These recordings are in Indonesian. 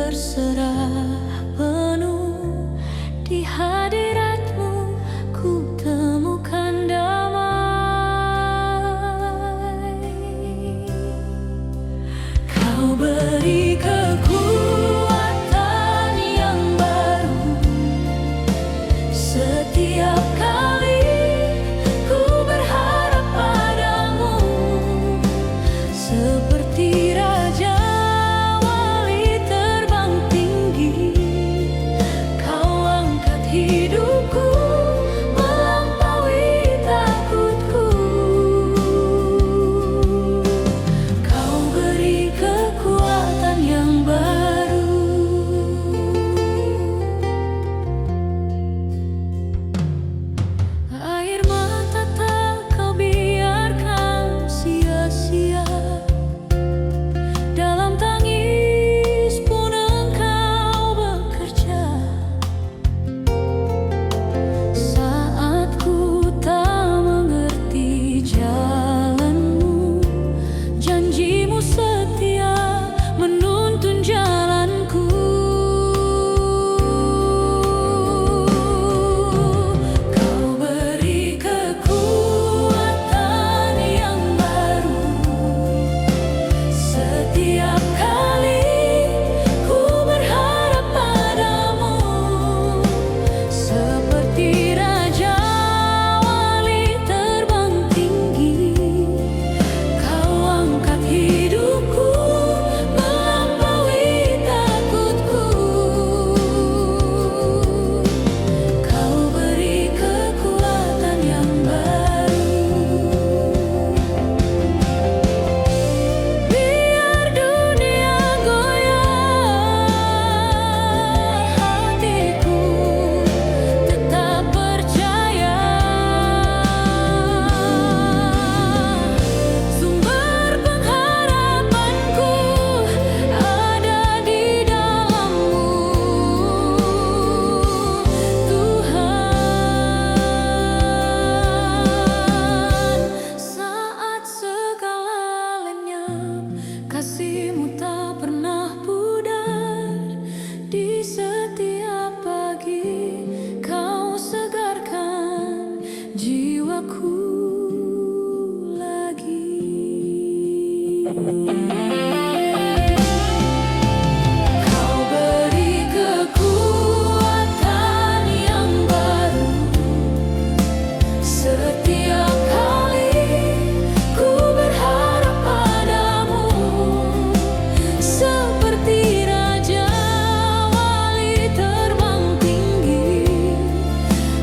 berserah penuh di hadirat-Mu, ku temukan damai. Kau beri kekuatan yang baru setiap kali ku berharap padamu, seperti raja wali terbang tinggi. Kau angkat hidupku melampaui takutku. Kau beri kekuatan yang baru. Air mata tak kau biarkan sia-sia, dalam tangis pun Engkau bekerja. Saat ku tak mengerti jalan-Mu, janji-Mu setia menuntun jalanku. Kau beri kekuatan yang baru setiap kali ku berharap padamu, seperti raja wali terbang tinggi. Kau angkat hidupku melampaui takutku. Kau beri kekuatan yang baru. Biar dunia goyah, hatiku tetap percaya. Sumber pengharapanku ada di dalam-Mu, Tuhan. Saat segala lenyap, kasih-Mu tak pernah pudar. Di setiap pagi Kau segarkan jiwaku lagi. Kau beri kekuatan yang baru setiap kali ku berharap padamu, seperti raja wali terbang tinggi.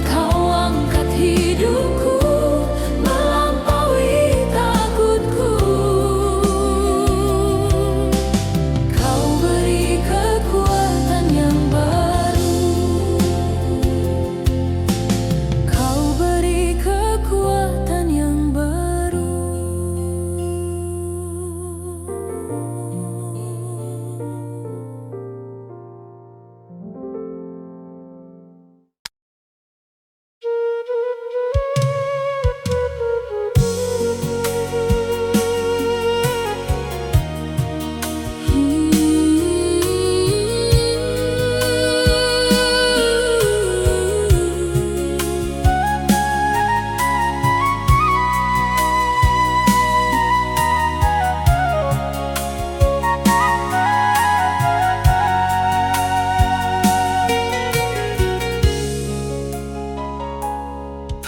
Kau angkat hidupku melampaui takutku. Kau beri kekuatan yang baru. Kau beri kekuatan yang baru.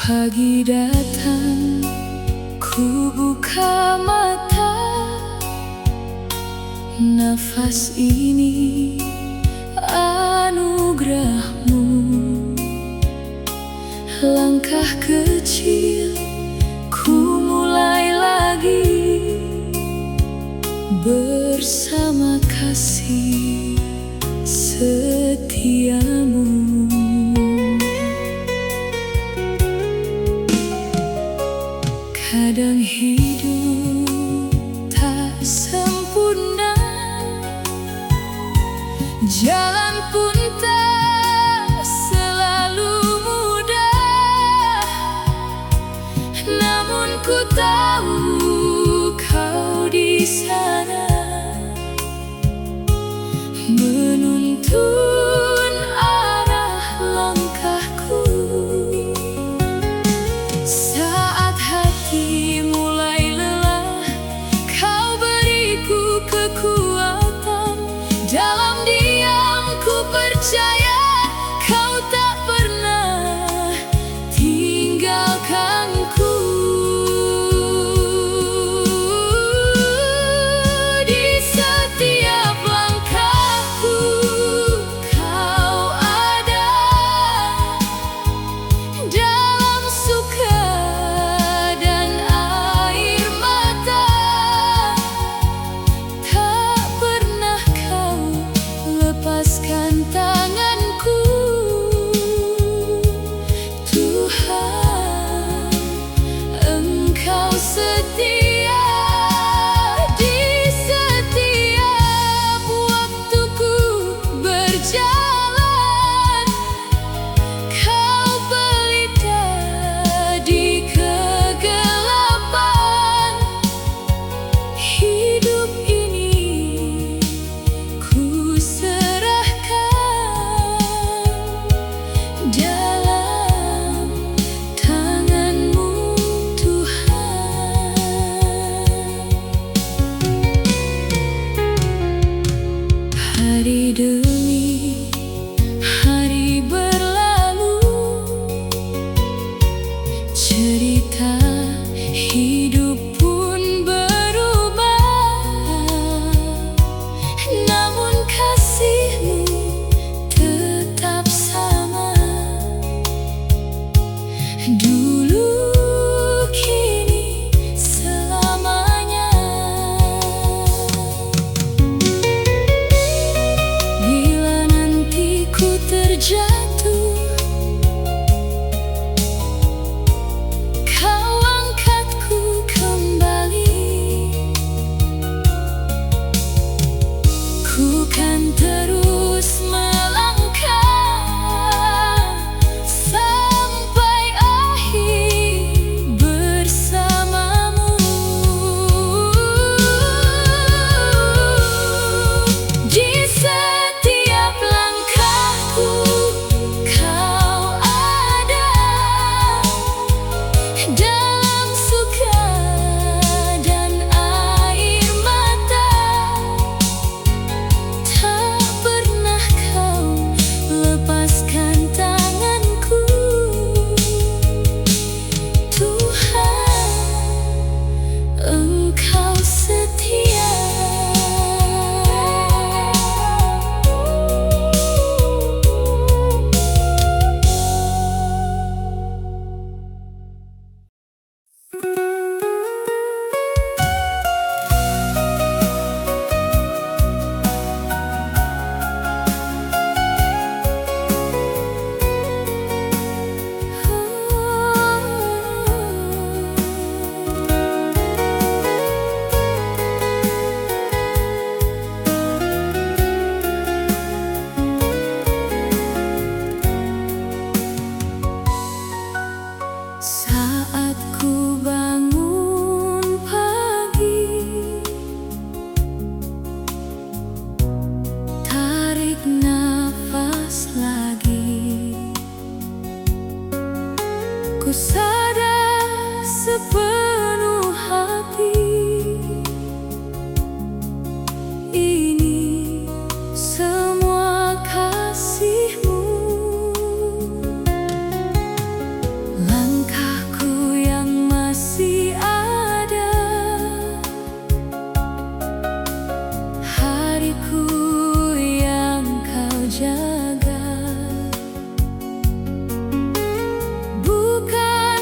Pagi datang, ku buka mata. Nafas ini anugerah-Mu. Langkah kecil, ku mulai lagi bersama kasih setia-Mu. Kadang hidup tak sempurna, jalan pun tak selalu mudah. Namun ku tahu Kau di sana, menuntun menuntun arah langkahku. Saat hati mulai lelah, Kau beriku kekuatan. Dalam diam ku percaya Kau tak pernah tinggalkanku. Di setiap langkahku Kau ada, dalam suka dan air mata. Tak pernah Kau lepaskan tanganku. Tuhan, Engkau setia. Di setiap waktuku berjalan, Kau pelita di kegelapan. Hidup ini ku serahkan dalam tangan-Mu, Tuhan. Hari demi hari berlalu, cerita hidup pun berubah, namun kasih-Mu tetap sama. Dulu, kini, selamanya. Bila nanti ku terjatuh, Kau angkatku kembali. Ku kan terus melangkah sampai akhir bersama-Mu. Di setiap langkahku Kau ada, dalam suka dan air mata. Tak pernah Kau lepaskan tanganku. Tuhan, Engkau setia. Saat ku bangun pagi, tarik nafas lagi. Ku sadar sepenuh hati, ini semua kasih-Mu. Langkahku yang masih ada, hariku yang Kau jaga. Bukan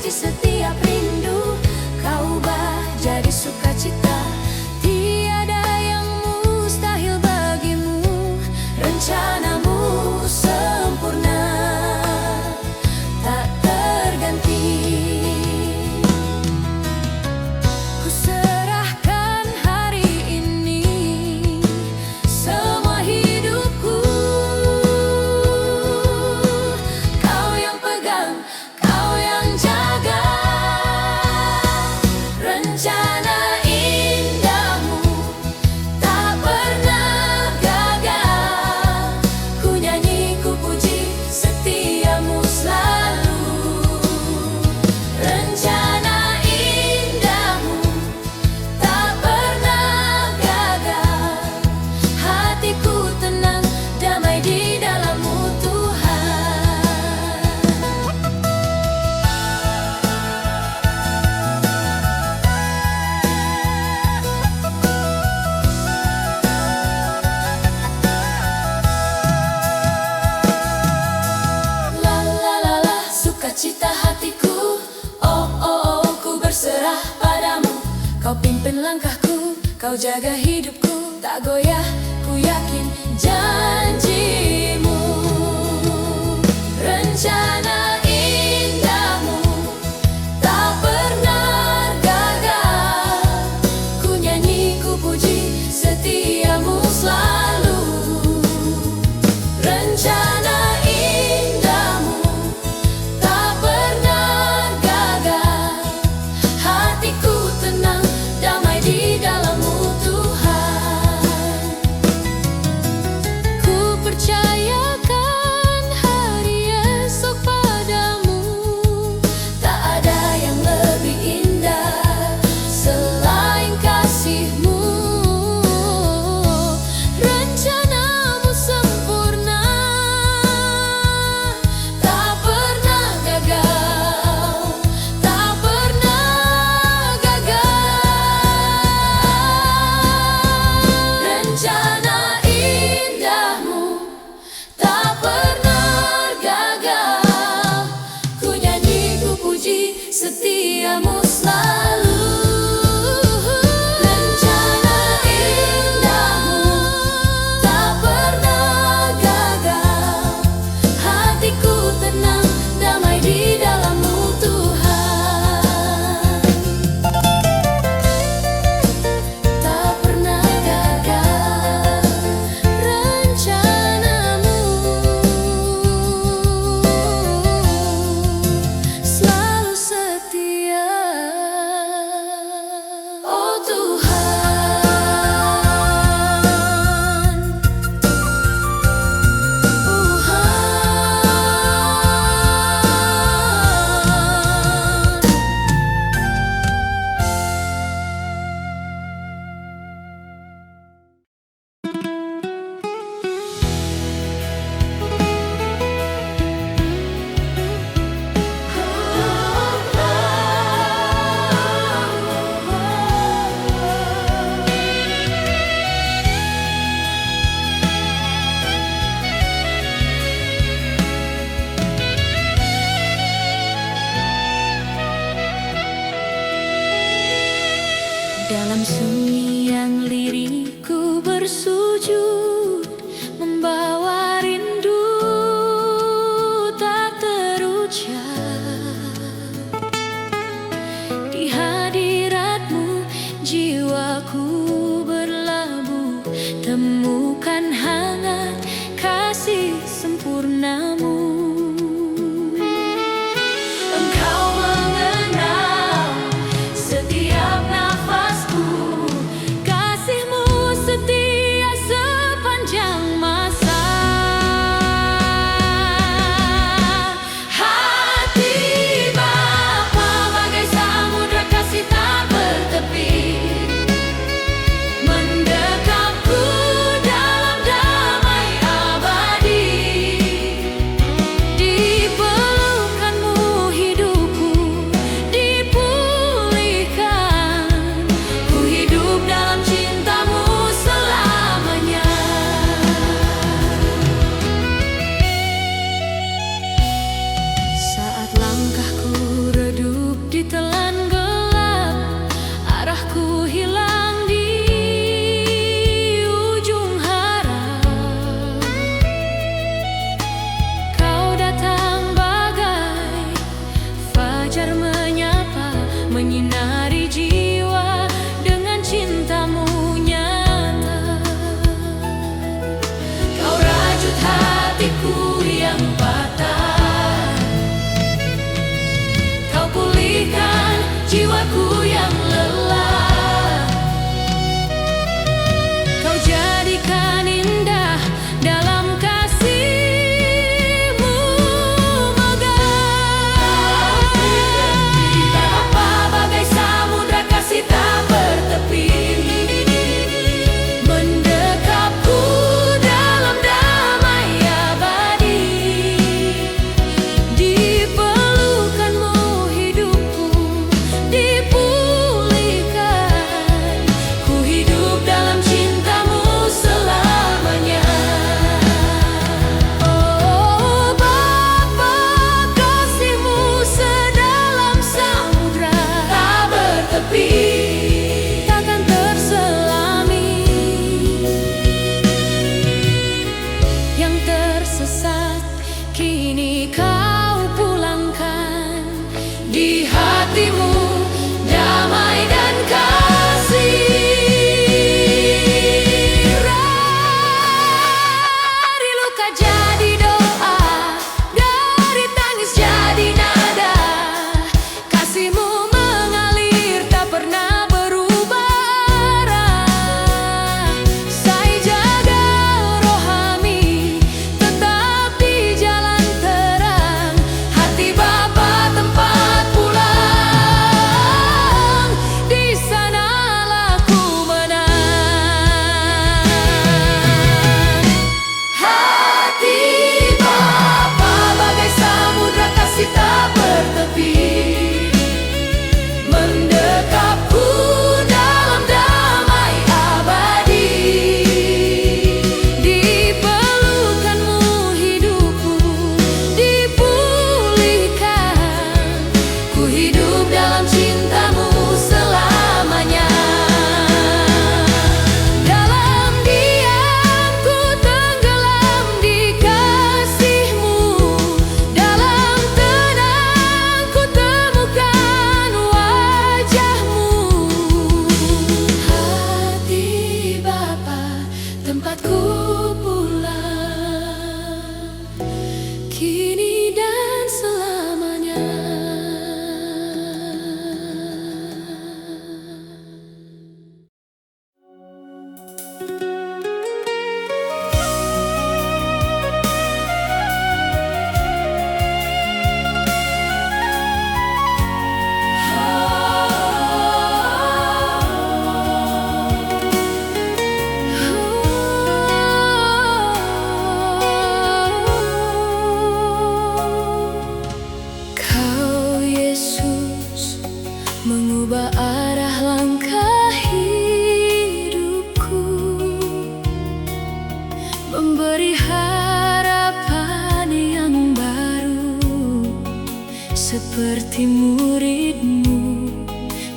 puji setiap rindu. Kau ubah jadi sukacita, tiada yang mustahil bagimu. Rencanamu sempurna, tak terganti. Ku serahkan hari ini semua hidupku. Kau yang pegang, kau yang jaga. Rencana indahmu tak pernah gagal. Ku nyanyi, ku puji setiamu selalu. Rencana indahmu tak pernah gagal. Hatiku tenang, damai di dalam-Mu Tuhan. La la la la, sukacita hatiku. Oh oh oh, ku berserah padamu. Kau pimpin langkahku, kau jaga hidupku. Tak goyah, ku yakin janjimu. Rencana indahmu tak pernah gagal. Ku nyanyi, ku puji setiamu selalu. Rencana indahmu tak pernah gagal. Hatiku tenang, damai di dalam-Mu Tuhan. Ku percayakan hari esok padamu. Tak ada yang lebih indah selain kasih-Mu. Rencanamu sempurna, tak pernah gagal, tak pernah gagal. Rencana indahmu tak pernah gagal. Ku nyanyi, ku puji setiamu selalu. Rencana indahmu tak pernah gagal. Hatiku tenang, damai di dalam-Mu Tuhan. Tak pernah gagal rencanamu, selalu setia. Oh Tuhan, Tuhan. Dalam sunyian lirikku bersujud, membawa rindu tak terucap. Di hadirat-Mu jiwaku berlabuh, temukan hangat kasih sempurna-Mu. Engkau mengenal setiap nafasku, kasih-Mu setia sepanjang mengubah arah langkah hidupku, memberi harapan yang baru. Seperti muridmu,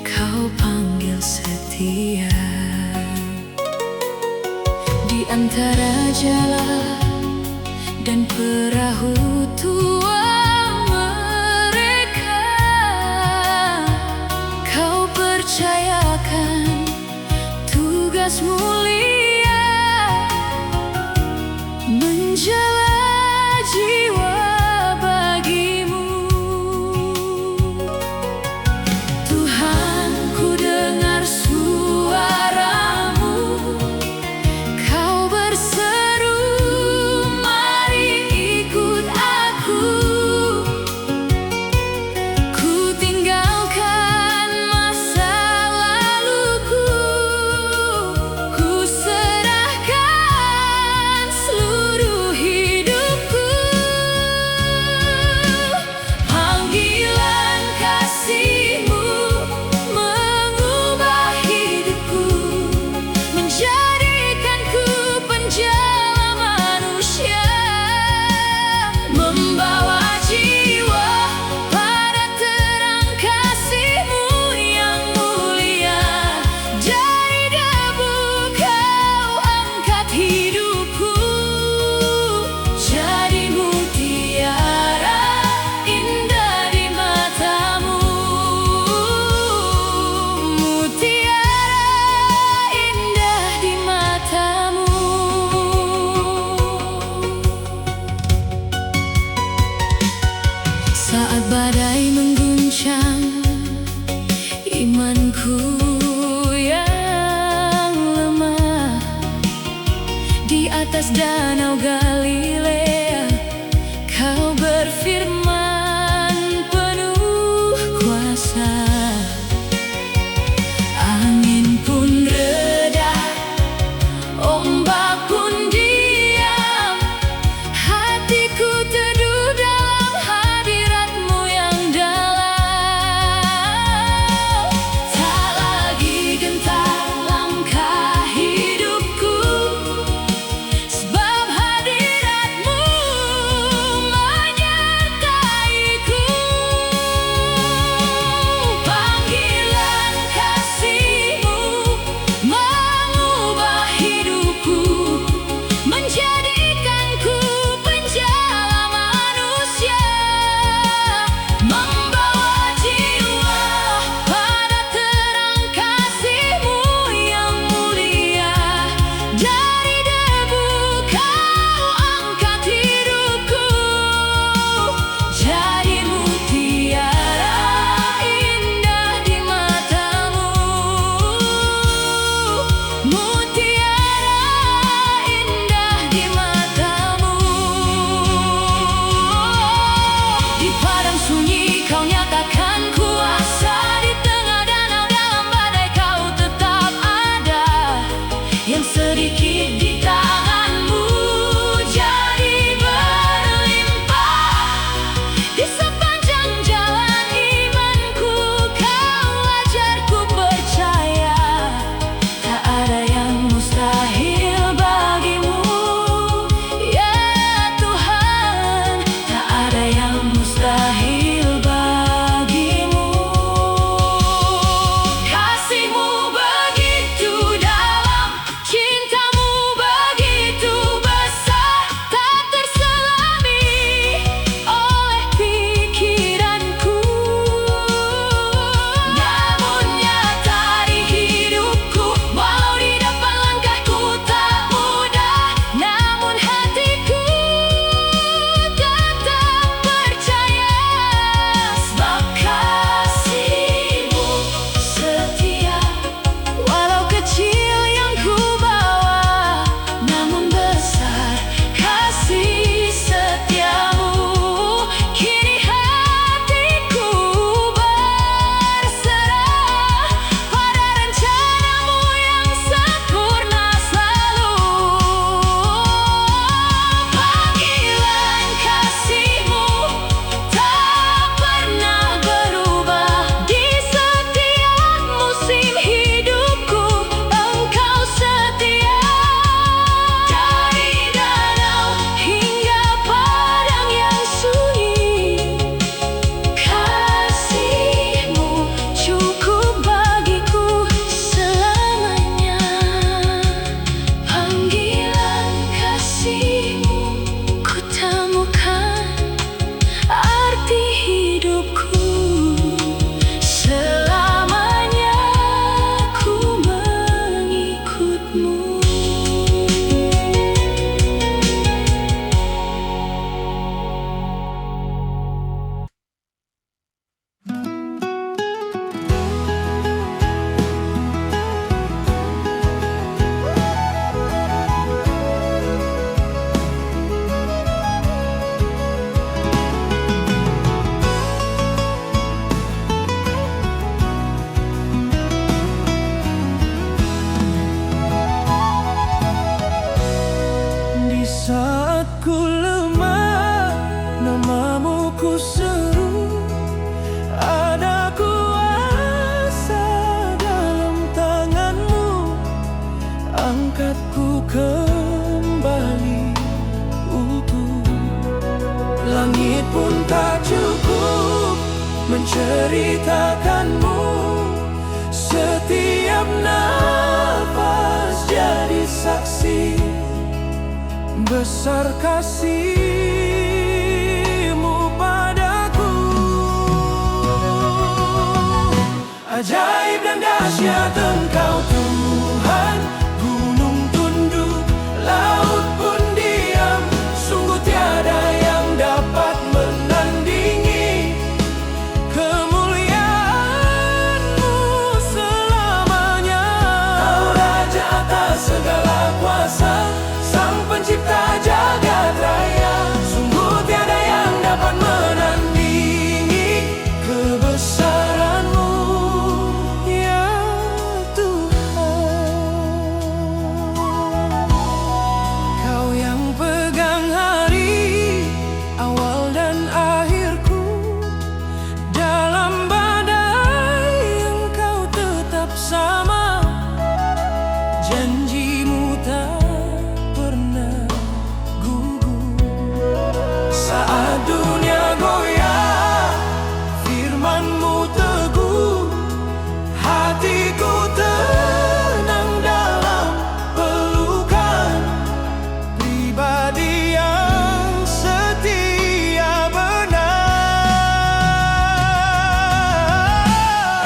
kau panggil setia. Di antara jalan dan perahu tua mereka, kau percayakan tugas mulia, menjala jiwa bagimu. Tuhan, ku dengar suaramu, kau berseru, mari ikut aku. Ku tinggalkan masa laluku, ku serahkan seluruh hidupku. Panggilan kasih-Mu mengubah hidupku, menjadikanku penjala manusia, membawa jiwa pada terang kasih-Mu yang mulia. Dari debu kau angkat hidupku, jadi mutiara indah di mata-Mu, mutiara indah di mata-Mu. Saat badai mengguncang imanku yang lemah, di atas danau Galilea kau berfirman penuh kuasa. Angin pun reda, ombak pun diam, hatiku teduh dalam hadirat-Mu yang dalam. Tak lagi gentar langkah hidupku, sebab hadir tak cukup menceritakanmu. Setiap nafas jadi saksi besar kasih-Mu padaku. Ajaib dan dahsyat Engkau Tuhan, gunung tunduk, laut pun diam. Sungguh tiada yang dapat menandingi kemuliaan-Mu selamanya. Kau Raja atas segala kuasa, Sang Pencipta jagat raya. Sungguh tiada yang dapat menandingi kebesaran-Mu, ya Tuhan. Kau yang pegang hari, awal dan akhirku. Dalam badai Engkau tetap sama, janji-Mu tak pernah gugur. Saat dunia goyah, firman-Mu teguh. Hatiku tenang dalam pelukan pribadi yang setia benar.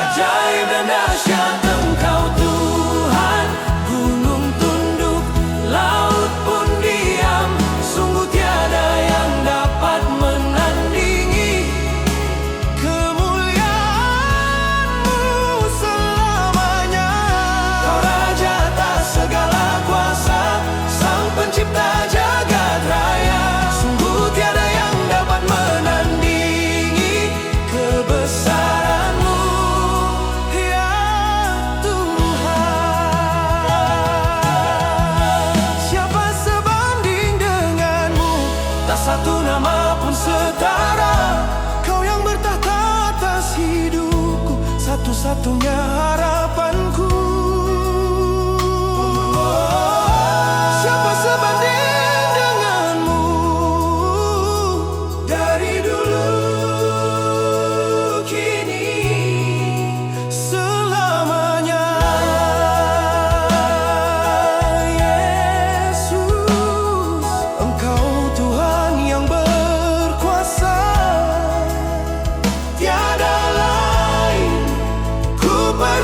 Ajaib dan dahsyat Engkau Tuhan, gunung tunduk, laut pun diam. Sungguh tiada yang dapat menandingi kemuliaan-Mu selamanya. Kau Raja atas segala kuasa, Sang Pencipta jagat raya. Sungguh tiada yang dapat menandingi kebesaran-Mu, ya Tuhan. Siapa sebanding dengan-Mu? Tak satu nama pun setara. Kau yang bertahta atas hidupku, satu-satunya harapanku. Siapa sebanding dengan-Mu? Dari dulu, kini, selamanya. Yesus, Engkau Tuhan yang berkuasa. Tiada lain ku percaya.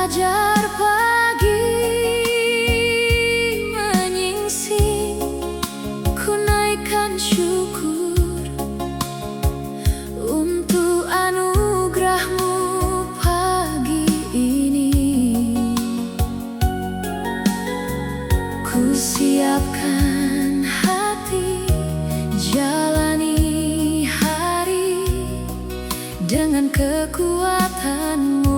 fajar pagi menyingsing, ku naikkan syukur untuk anugerahmu pagi ini. Ku siapkan hati, jalani hari dengan kekuatanmu.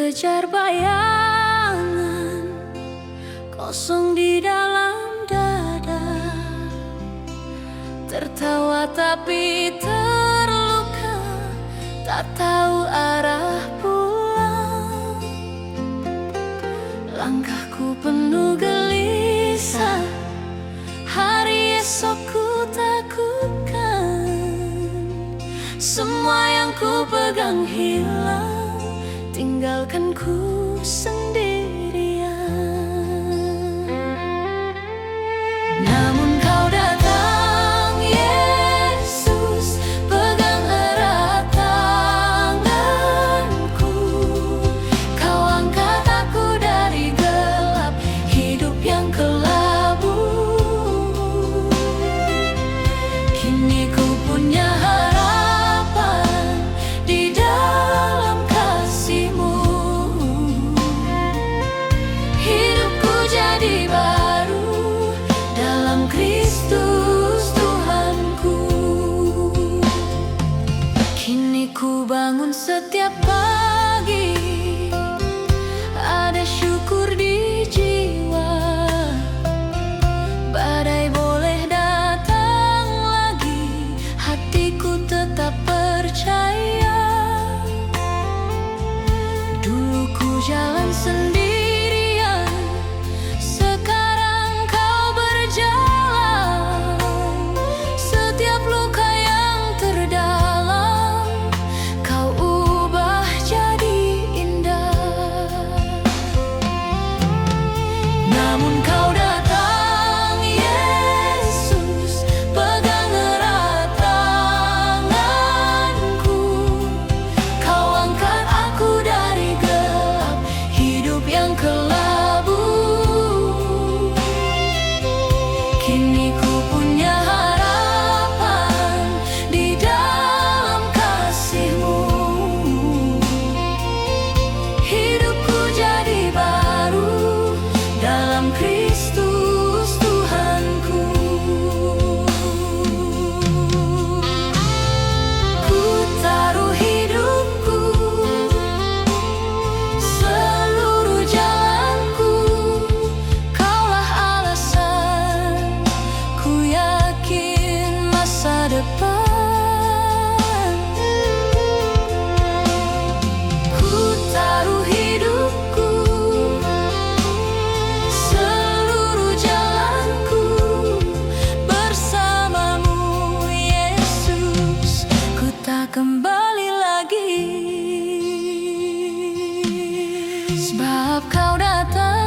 kejar bayangan kosong di dalam dada, tertawa tapi terluka, tak tahu arah pulang. Langkahku penuh gelisah, hari esok ku takutkan semua yang ku pegang hilang, tinggalkan ku sendirian. Namun kau datang Yesus, pegang erat tanganku. Kau angkat aku dari gelap hidup yang kelabu. Kini ku punya harapan di dalam kasih-Mu. Hidupku jadi baru dalam Kristus Tuhanku. Kini ku bangun setiap pagi, ada syukur di jiwa. Badai boleh datang lagi, hatiku tetap percaya. Dulu ku jalan sendirian, sekarang kau berjalan. Setiap luka yang terdalam, kau ubah jadi indah. Namun kau datang Yesus, pegang erat tanganku. Kau angkat aku dari gelap hidup yang kelabu. Kini ku punya harapan di dalam kasih-Mu. Hidupku jadi baru dalam Kristus Tuhanku. Ku taruh hidupku, seluruh jalanku, Kaulah alasan, ku yakin masa depan. Ku taruh hidupku, seluruh jalanku, bersama-Mu Yesus, ku tak kembali lagi. Sebab Kau datang